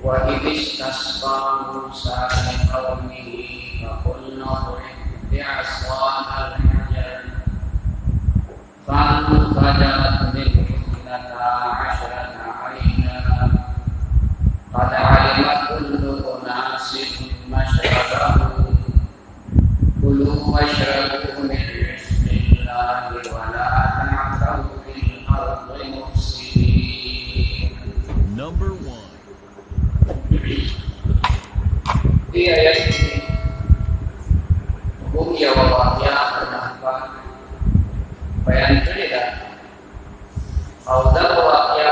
وإذ استسقى موسى لقومه فقلنا اضرب بعصاك الحجر فانفجرت منه 12 عينا قد علم كل أناس مشربهم كلوا واشربوا من رزق الله ولا تعثوا في الأرض مفسدين. Number 1. Di ayat ini bumi ya wawahnya bernampak bayan cerita awal wawahnya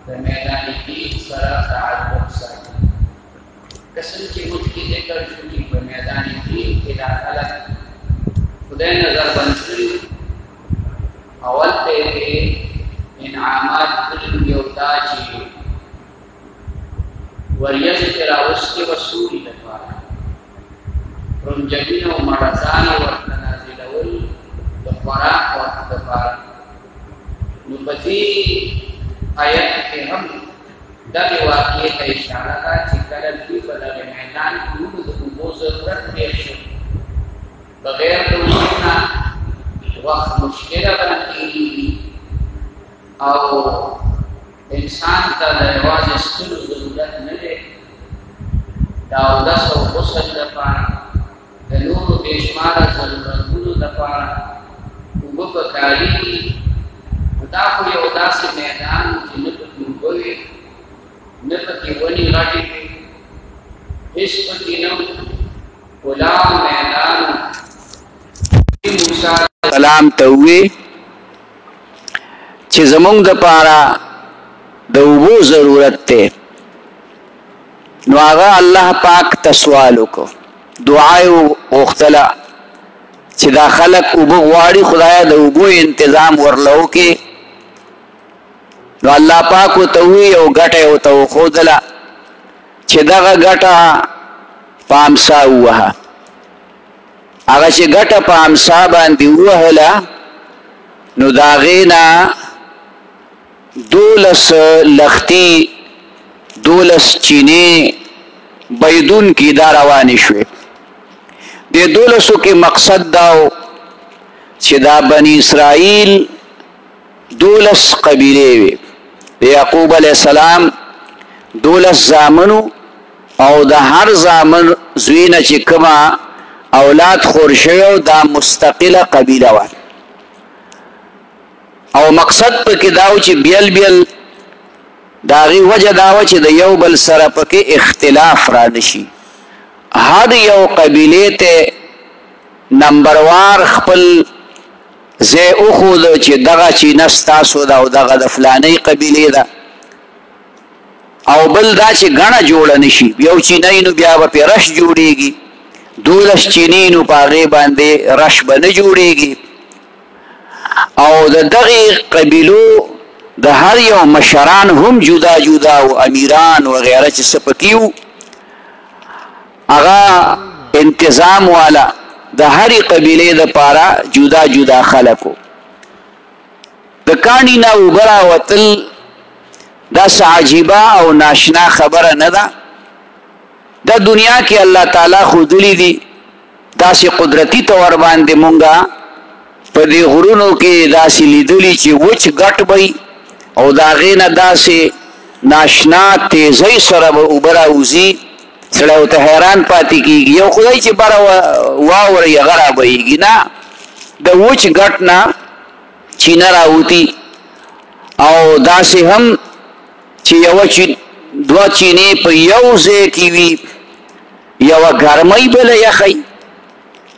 dan medan ini secara saat bersama kesuci mutki dekar suci medan ini tidak alat udah nazar bantu awal teh inamat terlihat وَلْيَذْكِرَ وَسْكِ وَسُورِ دَفَارًا رُنْجَبِينَ وَمَرَزَانَ وَرْتَنَازِلَ وَالْدَفَارًا وَالْدَفَارًا نُبَتِي آیت کے ہم دب واقعی کا اشارہ کا چکرن کی بدل میدان کنود وہ ضرورت پیش ہو بغیر دوسرنا وقت مشکلہ بنتی اور انسان ته د یوازې ستلو ضرورت نه دی د اودس او غسل لپاره د نورو بېشماره ضرورتونو لپاره اوبه پکارېږي دا خو یو داسې میدان چې نه پکې اوبه وي نه پکې ونې غټې وي هېڅ پکې نه ولاړ میدان موسی سلام ته ووې چې زمونږ دپاره د اوبو ضرورت ته نو هغه الله پاک ته سوال وکړو دعا یې وغوښتله چې دا خلک اوبه غواړي خدایه د اوبو انتظام ورله وکړې نو الله پاک ورته ووایي یو ګټه یې ورته وښودله چې دغه ګټه په امسا ووهه هغه چې ګټه په امسا باندې ووهله نو د هغې نه 12 لختی 12 چینی بیدون کی دا روانی شوی دی 12 کی مقصد داو چې دا بنی اسرائیل 12 قبیله وی یعقوب علیہ السلام 12 زامنو او د هر زامن زوینه چې کما اولاد خورشیو دا مستقله قبیله و او مقصد پکې داو چې بیل بیل داغي وجه داو چې د یو بل سره پکې اختلاف را نشي هر یو قبیله ته نمبروار خپل زه او خود چې دغه چې نستاسو دا او دغه د فلاني قبیله ده او بل دا چې غاڼه جوړ نشي یو چینای نو بیا په رش جوړيږي 12 چینی نو پاغه باندې رش بنه جوړيږي او د دغه قبیلو د هر یو مشران هم جدا جدا او امیران و غیره چې سپکیو هغه انتظام والا د هر قبیله د پاره جدا جدا خلقو د کانی نه وبرا وتل دا عجیبه او ناشنا خبره نه ده د دنیا کې الله تعالی خودلی دي داسې قدرتی تور باندې مونږه په دې غرونو کې داسې لیدلی چې وچ ګټ وي او دا غینه داسې ناشنا تیزی سره وبرا وزي سړی ته حیران پاتې کېږي یو خدای چې بره واوره یې غره بهیږي نه د وچ ګټ نه چینه راوتي او داسې هم چې یوه دوه چینې په یو ځای کې وي یوه ګرمۍ بله یخی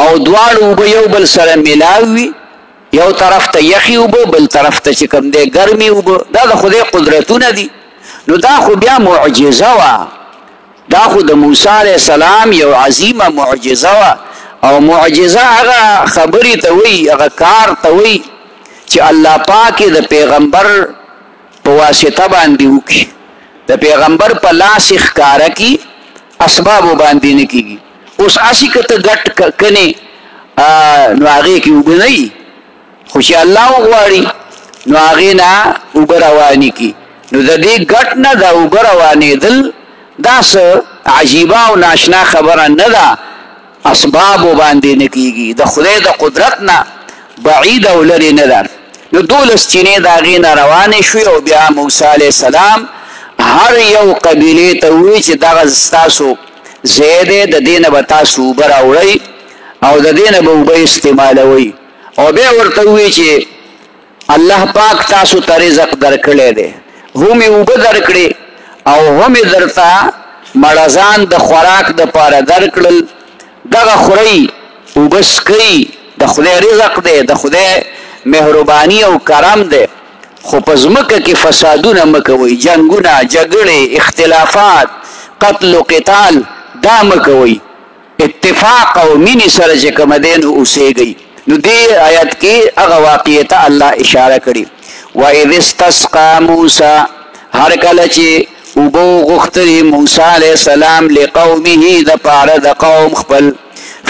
او دواړه اوبه یو بل سره میلاو وي یو طرف ته یخي اوبه بل طرف ته چې کوم دی ګرمې اوبه دا د خدای قدرتونه دي نو دا خو بیا معجزه وه دا خو د موسی علیه السلام یو عظیمه معجزه وه او معجزه هغه خبرې ته وي هغه کار ته وي چې الله پاک د پیغمبر په واسطه باندې وکړي د پیغمبر په لاس ښکاره کی اسباب باندې نه کیږي اوس اسی کته ګټ کني نو هغه کې وګنئ خو چې الله وغواړي نو هغه نه وګروانی کی نو د دې ګټ نه دا وګروانی دل دا څه عجیبه او ناشنا خبره نه ده اسباب باندې نه کیږي د خدای د قدرت نه بعید او لري نه ده نو دولس چینه دا غي نه روانه شو او بیا موسی علی السلام هر یو قبیله ته وی چې دا ستاسو زید د دینه به تاسو براوړی او د دینه به استعمالوي او بیا ورته وی چې الله پاک تاسو ته رزق درکړی دی هم یې وب درکړي او هم درته مړزان د خوراک د پاره درکړل دغه خوري وبس کوي د خدای رزق دی د خدای مهرباني او کرم دی خو په ځمکه کې فسادونه مکوي جنگونه جګړې اختلافات قتل و قتال دا مکوي اتفاق او مینې سره چې کوم دین اوسېږي نو دې آیت کې هغه واقعیت الله اشاره کړي وَإِذِ اسْتَسْقَى مُوسَى هر کله چې وبو غختري موسی عليه السلام لقومه د پاره د قوم خپل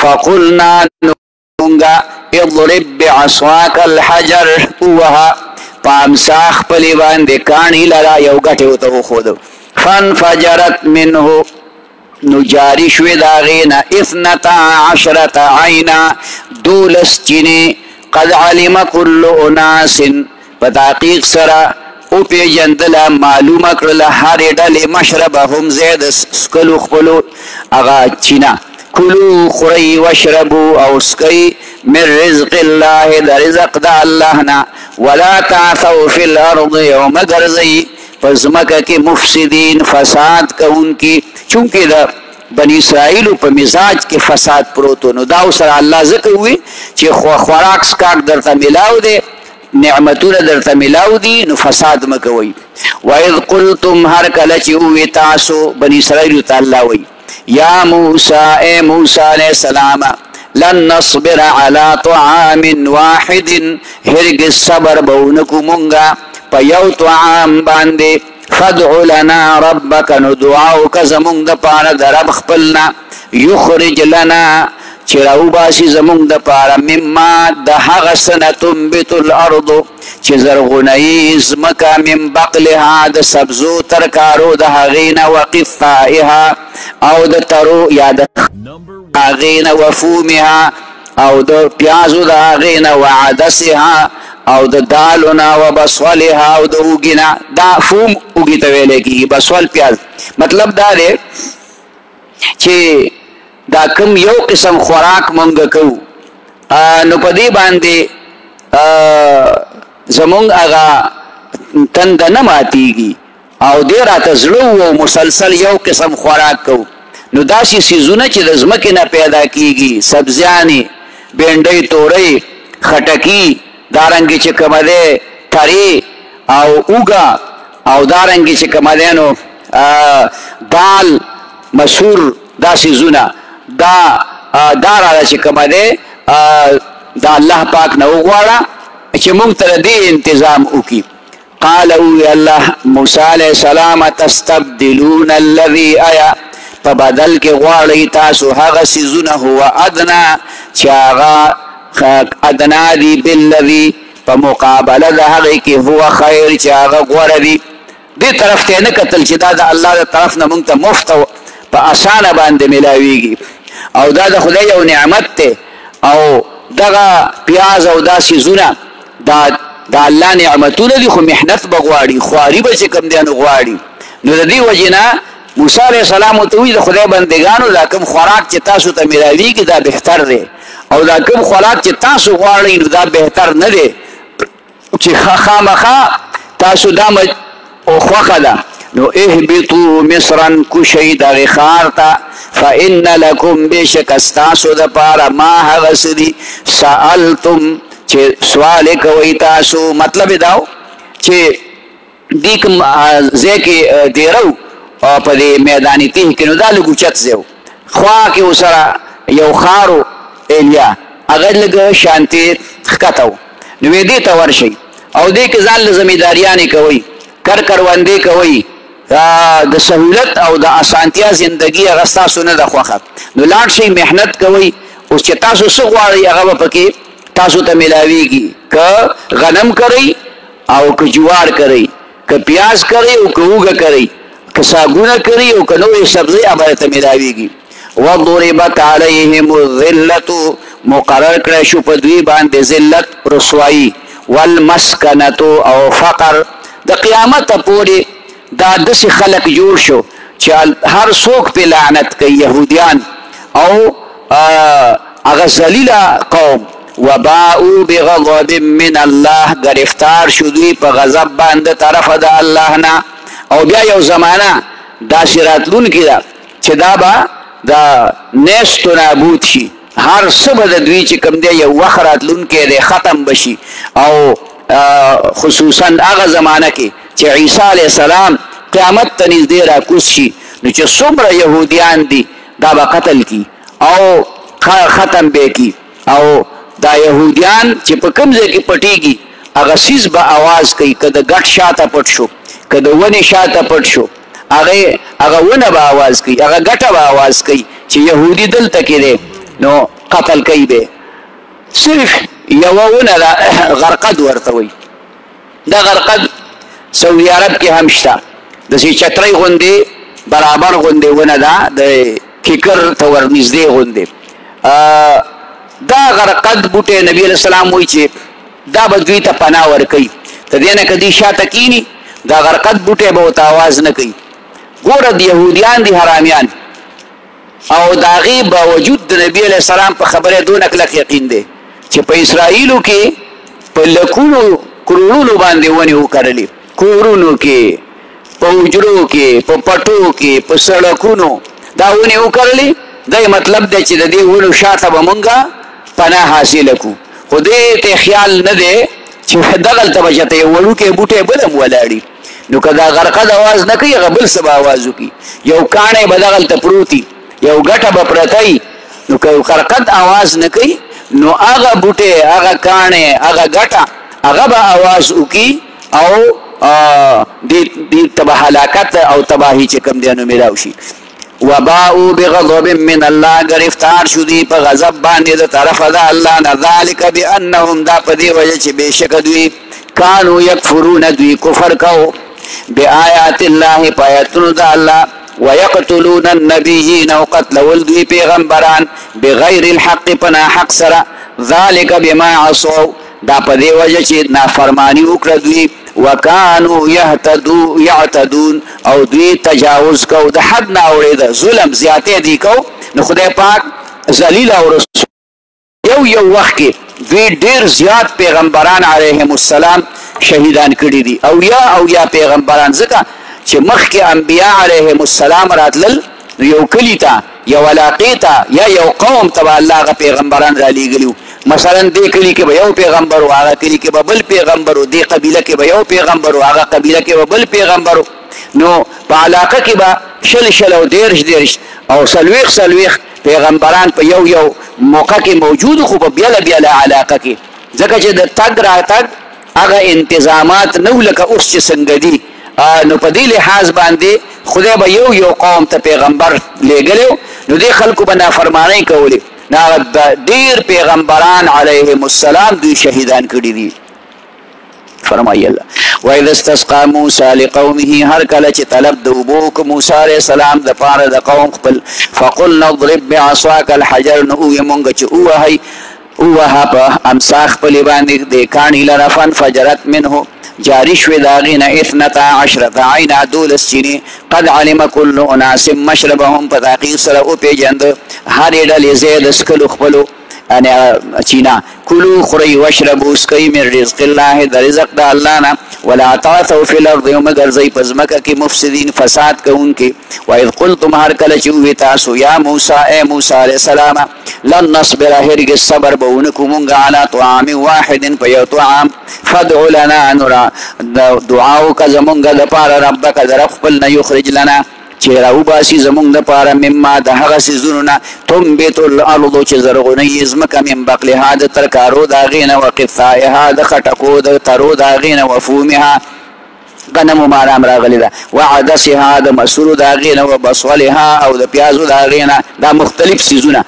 فقلنا نونگا اضرب بعصاك الحجر وها پامساخ پلی باندې کانی لرا یو غټه وته خود فانفجرت منه نجاری شوی داغینا 12 عینا دولس چینی قد علم كل اناس پتاقیق سرا او پی جندلا معلوم اکرل هر ڈل مشربهم زید سکلو خپلو اغا چینا کلو خری وشربو او سکی من رزق اللہ دا رزق دا اللہ نا ولا تعثوا فی الارض یوم گرزی پزمکا کی مفسدین فساد کا ان کی چونکہ دا بنی اسرائیل په مزاج کې فساد پروتو نو دا سره الله ذکر وی چې خوراک سکاک درته ملاو دي نعمتونه درته ملاو دي نو فساد مکوي وَإِذْ قُلْتُمْ هر کله چې وی تاسو بنی اسرائیل تعالی وی یا موسی اے موسی علیہ السلام لن نصبر على طعام واحد هرگز صبر بونکو مونگا په یو طعام باندې فدع لنا ربك ندعوك زمون د پاره د رب خپلنا یخرج لنا چراو باسی زمون د پاره مما د هغه سنه تنبت الارض چې زرغونی زمکا من بقلها د سبزو ترکارو د هغینا وقفائها او د ترو یا د هغینا وفومها او د پیازو د هغینا وعدسها او د دالونا و بسولها او د اوگینا دا فوم اوگی تویلے کی بسول پیاز مطلب دا دے چه دا کم یو قسم خوراک منگ کو نو پدی باندے زمونگ اغا تند نماتیگی او دیر آتزلو و مسلسل یو قسم خوراک کو نو داسی سیزونه چه دزمکی نا پیدا کیگی سبزیانی بینڈی توری خٹکی دارنگی چې کومه ده تری او اوگا او دارنگی چې کومه ده نو دال مسور دا سیزونه دا دارا چې کومه ده دا الله پاک نه وغواړه چې موږ ته دې انتظام وکړي قال او الله موسی علیہ السلام تستبدلون الذي آیا په بدل کې غواړي تاسو هغه سیزونه هو ادنا چې هغه ادنا دی بالذی په مقابله د هغه کې هو خیر چې هغه غوړه دی دې طرف ته نه کتل چې دا د الله تر طرف نه مونږ ته مفت په اسانه باندې ملاويږي او دا د خدای یو نعمت ته او دغه پیاز او داسې زونه دا الله نعمتونه دي خو محنت بغواړي خواري به چې کم دی نو غواړي نو د دې وجنه موسی علیہ السلام ته وی د خدای بندگانو دا کوم خوراک چې تاسو ته ملاويږي دا بهتر دی او دا کوم خوراک چې تاسو غواړئ نو دا بهتر نه دی چې خامخا تاسو دا او خوخه ده نو اهبطوا مصرا کشی دغه ښار ته فإن لکم بشک استاسو د پاره ما هغه سدي سألتم چې سوال کوي تاسو مطلب داو چې دې کوم ځکه دیرو په دې میداني ته کې نو دا لګوچت زو خوا کې وسره یو خارو ایلیا هغه لږ شانتي ښکته و. نو دې ته ورشئ او دې کې ځان له ذمېداریانې کوئ، کروندې کوئ، د سهولت او د اسانتیا زندگی هغه ستاسو نه ده خوښه. نو لاړ شئ محنت کوئ. اوس چې تاسو څه غواړئ هغه به پکې تاسو ته ملاویږي. که غنم کرئ او که جوار کرئ، که پیاز کرئ او که اوږه کرئ، که ساګونه کرئ او که نورې سبزۍ هغه ته ملاویږي. وضربت علیهم الذلة مقرر کړی شو په دوی باندې ذلت، رسوایی، والمسکنة او فقر. د قیامت پورې دا داسې خلک جوړ شو چې هر څوک پې لعنت کوي، یهودیان او هغه ذلیله قوم. وباءوا بغضب من الله گرفتار شو دوی په غضب باندې طرفه د الله نه. او بیا یو زمانه داسې راتلونکې ده چې دا به د نیست و نابود شي. هر څه به د دوی چې کوم دی یو وخت راتلونکی دی ختم بشي. او خصوصا هغه زمانه کې چې عیسی علیه السلام قیامت ته نږدې راکوز شي، نو چې څومره یهودیان دي دا به قتل کی او ختم به کی. او دا یهودیان چې په کوم ځای کې پټېږي هغه څیز به آواز کوي. که د ګټ شاته پټ شو، که د ونې شاته پټ شو، هغه ونه به آواز کوي، هغه ګټه به آواز کوي چې یهودي دلته کې دی، نو قتل کوي به. صرف یوه ونه ده غرقد ورته وایي. دا غرقد سعودي عرب کې هم شته، داسې چترۍ غوندې برابر غوندې ونه ده، د کیکر ته ورنږدې غوندې. دا غرقد بوټی نبی علیہ السلام وایي چې دا به دوی ته پناه ورکوي. د دې نه که دوی شاته کیني دا غرقد بوټی به ورته آواز نه کوي. ګوره د یهودیان دي حرامیان، او د هغې باوجود د نبي علیه السلام په خبره دونه کلک یقین دی چې په اسرائیلو کې په لکونو کروڑونو باندې ونې وکرلې، کورونو کې، په حجرو کې، په پټو کې، په سړکونو دا ونې وکرلې. دا مطلب دی چې د دې ونو شاته به مونږه پناه حاصله کړو. خو دې ته خیال نه دی چې دغلته به چېرته یو وړوکی بوټی بل هم ولاړي، نو که دا غرقد آواز نه کوي هغه بل څه به آواز وکړي. یو کاڼی به دغلته پروتي، یو ګټه به پرته، نو که غرقد آواز نه کوي نو هغه بوټی، هغه کاڼی، هغه ګټه هغه به آواز وکړي او دې ته به هلاکت او تباهي چې کوم دی نو میلاو شي. وباءوا بغضب من الله گرفتار شو دی په غضب باندې د طرفه د الله نه. ذلک بانهم دا په دې وجه چې بېشک دوی کانو یکفرون دوی کفر کو بآیات الله په آیاتونو د الله، ويقتلون النبیین او قتلول دوی پیغمبران بغیر الحق پنا حق سره. ذلک بما عصوا دا په دې وجه چې نافرمانی وکړه دوی، وکانو یعتدون او دوی تجاوز کو، د حد نه اوړېده، ظلم زیاتې دی کو. نو خدای پاک ذلیل او رسول یو وخت کې دوی ډېر زیات پیغمبران علیهم السلام شهیدان کړي دي. او یا پیغمبران ځکه چې مخکې انبیا علیهم السلام راتلل یو کلي ته، یو علاقې ته، یا یو قوم ته به الله هغه پیغمبران را لیږلي. مثلا دې کلي کې به یو پیغمبر و، هغه کلي کې به بل پیغمبر و، دې قبیله کې به یو پیغمبر و، هغه قبیله کې به بل پیغمبر و. نو په علاقه کې به شل او دېرش او څلوېښت پیغمبران په یو موقع کې موجود، خو په بیله علاقه کې، ځکه چې د تګ راتګ هغه انتظامات نه لکه اوس چې څنګه دي. نو په دې لحاظ باندې خدای به یو قوم ته پیغمبر لیږلی، نو دې خلکو به نافرمانۍ کولې. ډېر پیغمبران علیهم السلام دوی شهیدان کړي دي. فرمایي الله وَإِذَا اسْتَسْقَىٰ مُوسَىٰ لِقَوْمِهِ هر کله چې طلب د اوبو که موسی علیه السلام د پاره د قوم خپل، فقلنا اضرب بعصاک الحجر، نو وویې مونږ چې ووهه په امسا خپلې باندې د کاڼي لره، فانفجرت منه جاری شوې د هغې نه 12 عینا 12 چینې، قد علم کل اناس مشربهم، په تحقیق سره وپېژند هرې ډلې ځای د څښلو خپلو یعنی چینا. کلو خورئ واشربوا اسکئ من رزق الله، د رزق د الله نه، ولا تعثوا فی الارض، یو مه ګرځئ په ځمکه کې مفسدین فساد کوونکي. وإذ قلتم هر کله چې وویې تاسو یا موسی ای موسی علیه السلام، لن نصبر هرګز صبر به ونه کړو مونږ علی طعام واحد په یو طعام، فادع لنا نو دعا وکړه زمونږ دپاره ربک د رب خپل نه، یخرج لنا چې راوباسي زمونږ دپاره مما د هغه څیزونو نه تنبت الارض چې زرغونوي ځمکه من بقلها د ترکارو د هغې نه وقثائها د خټکو د ترو د هغې نه وفومها غنمو مارام راغلی ده وعدسها د مسورو د هغې نه وبصلها او د پیازو د هغې نه دا مختلف څیزونه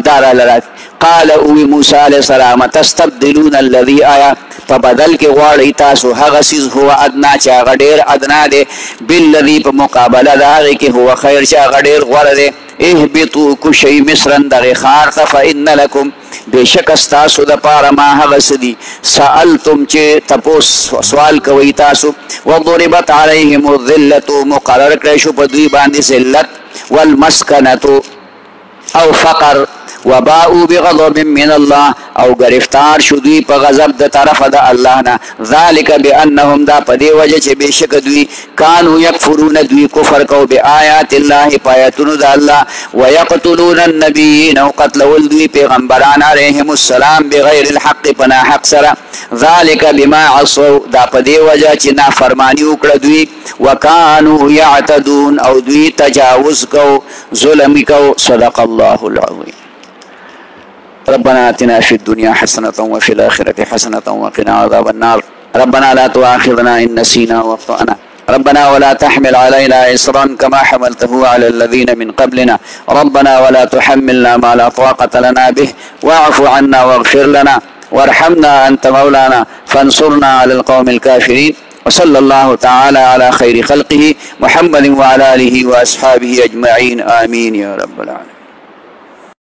دا رالره قال اوی موسی علیه السلام تستبدلون الذي آیا په بدل کې غواړئ تاسو هغه څیز هو ادنا چې هغه ډېر ادنا دی بالذي په مقابله د هغې کې هو خیر چې هغه ډېر غوره دی اهبطوا کوشئ مصرا دغې ښار ته فإن لکم بېشکه ستاسو دپاره ما هغه څه دي سألتم چې تپوس سوال کوئ تاسو وضربت علیهم الذلة مقرر کړی شو په دوی باندې ذلت والمسکنة او فقر وباؤوا بغضب من الله او گرفتار شو دوی په غضب د طرفه د الله نه ذلك بانهم دا په دې وجه چې بېشکه دوی کانوا یکفرون دوی کفر کو بآیات الله په آیاتونو د الله ویقتلون النبیین او قتلول دوی پیغمبران علیهم السلام بغیر الحق په ناحق سره ذلك بما عصوا دا په دې وجه چې نافرمانی وکړه دوی وکانوا یعتدون او دوی تجاوز کو ظلم کو صدق الله العظیم ربنا آتنا في الدنيا حسنة وفي الآخرة حسنة وقنا عذاب النار ربنا لا تؤاخذنا إن نسينا واخطأنا ربنا ولا تحمل علينا إصرا كما حملته على الذين من قبلنا ربنا ولا تحملنا ما لا طاقة لنا به واعف عنا واغفر لنا وارحمنا أنت مولانا فانصرنا على القوم الكافرين وصلى الله تعالى على خير خلقه محمد وعلى آله وأصحابه أجمعين آمين يا رب العالمين.